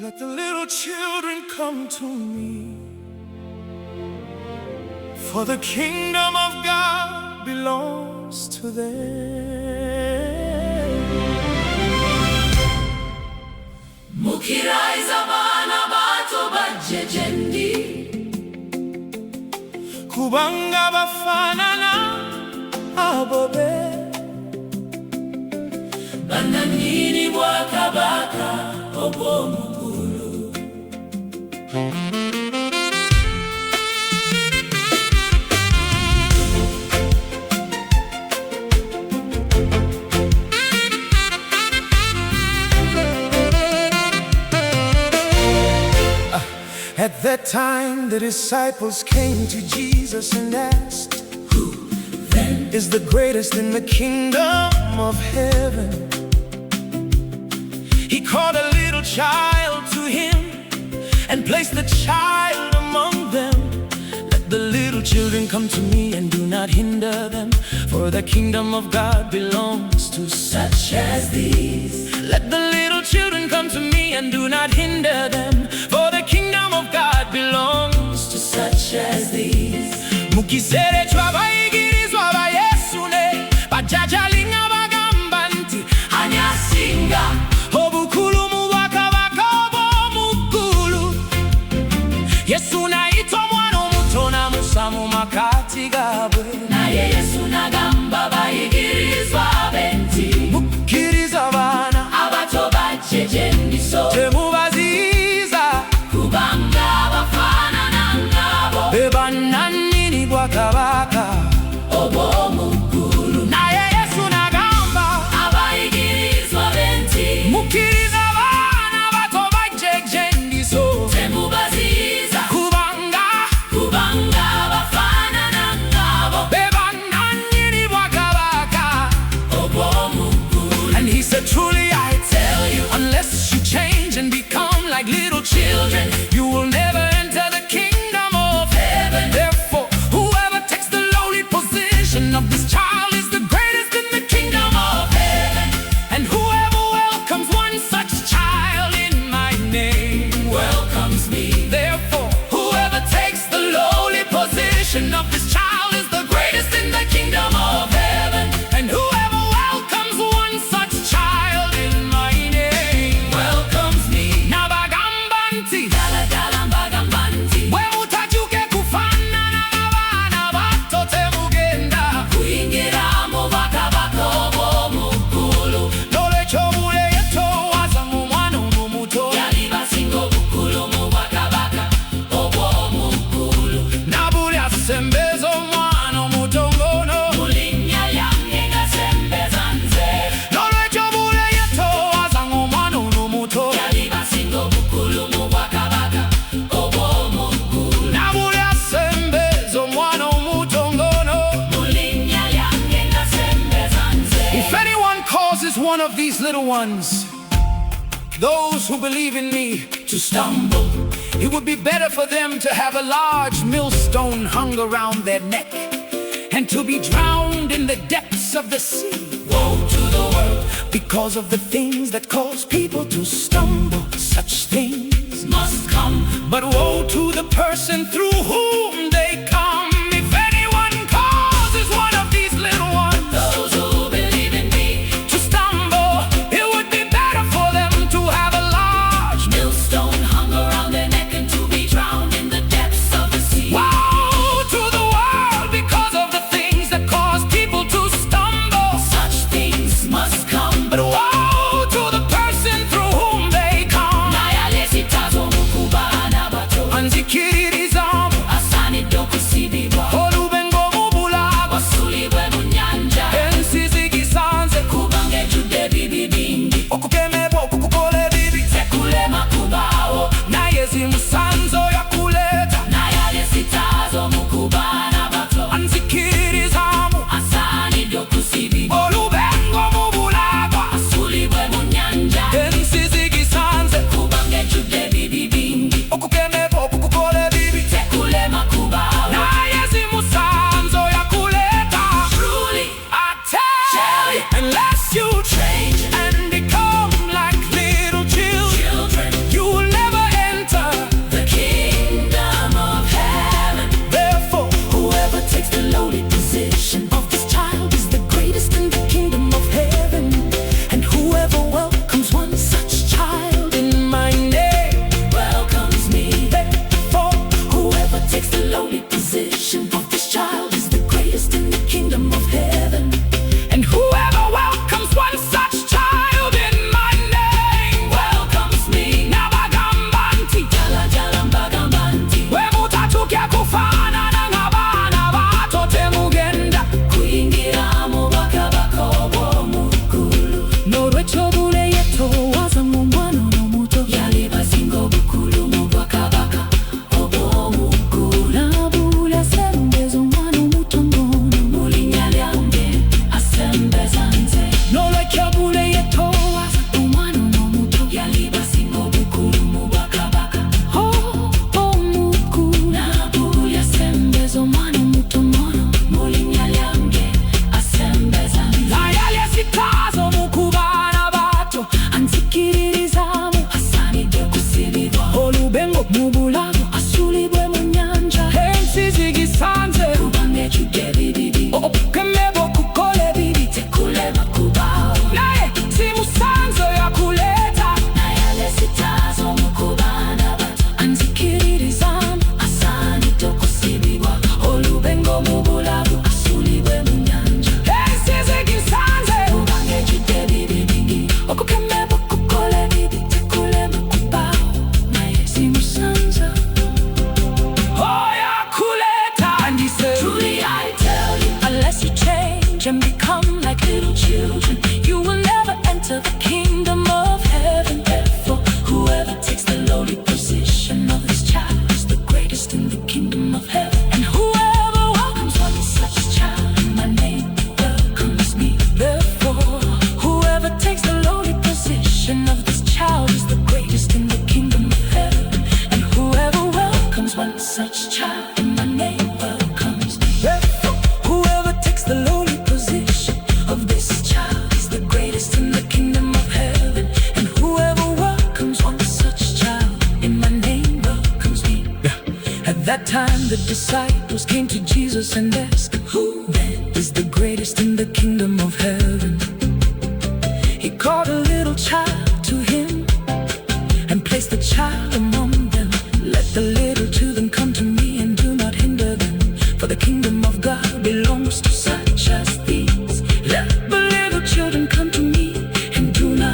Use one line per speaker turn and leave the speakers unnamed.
Let the little children come to me, for the kingdom of God belongs to them.
Mukiraiza bana bato bajejendi,
kubanga bafanana abobe,
bananyini bwakabaka obw'omukulu.
At that time the disciples came to Jesus and asked,
Who then
is the greatest in the kingdom of heaven? He called a little child to him and placed the child among them. Let the little children come to me and do not hinder them, for the kingdom of God belongs to
such as these?
Let the little children come to me and do not hinder them, for the kingdom of God belongs to
such as these.
Mukizerechwa abayigirizwa ba Yesu ne bajajalinga bagamba nti
anyasinga
obukulu mu bwakabaka obw'omugulu. Yesu naitwa mwana omuto namusa mu makati gaabwe,
naye Yesu nagamba bayigirizwa be nti
mukkiriza baana
abato bajejendiso
temubaziyiza,
kubanga bafaanana ngabo
be bannannyini bwakabaka
obw'omugulu.
naye Yesu nagamba
abayigirizwa be nti
mukkiriza baana bato bajjejendiso
temubaziyiza,
kubanga
bafaanana ngabo
be bannannyini bwakabaka
obw'omugulu.
And he said, truly I
Tell you,
unless you change and become like little children, you will never enter the kingdom of heaven. Therefore, whoever takes the lowly position of this child is the greatest in the kingdom of heaven. And whoever welcomes one such child in my name
welcomes me.
Therefore, whoever takes the lowly position of this child is the greatest in the kingdom of heaven. And whoever welcomes one such child in my name
welcomes me.
nabagamba nti
Dala mbagamba nti
bwe mutakyuke kufaanana n'abaana bato temugenda
kuyingira mu bwakabaka obw'omugulu.
n'olwekyo bule yetoowaza mu mwana ono omuto
Yali basinga obukulu mu bwakabaka obw'omugulu.
nabuli asembeza omwana omuto ng'ono
Mu linnya lyange ngasembeza nze.
n'olwekyo bule yetoowaza ng'omwana ono omuto
Yali basinga obukulu mu bwakabaka obw'omugulu.
nabuli asembeza omwana omuto ng'ono.
Mu linnya lyange ngasembeza nze.
If anyone causes one of these little ones, those who believe in me,
To stumble,
it would be better for them to have a large millstone hung around their neck and to be drowned in the depths of the sea.
woe to the world
Because of the things that cause people to stumble, such things.
must come.
But woe to the person through whom they come. If anyone causes one of these little ones
Those who believe in me,
to stumble, it would be better for them to have a large
millstone hung around their neck and to be drowned in the depths of the sea.
woe to the world because of the things that cause people to stumble.
Such things must come.
But woe to the person through whom they come.
Naye alisitazwa mu kubaana bato
Anzikiriza
asaanidde okusa
that time the disciples came to Jesus and asked, "Who then is the greatest in the kingdom of heaven?" He called a little child to him and placed the child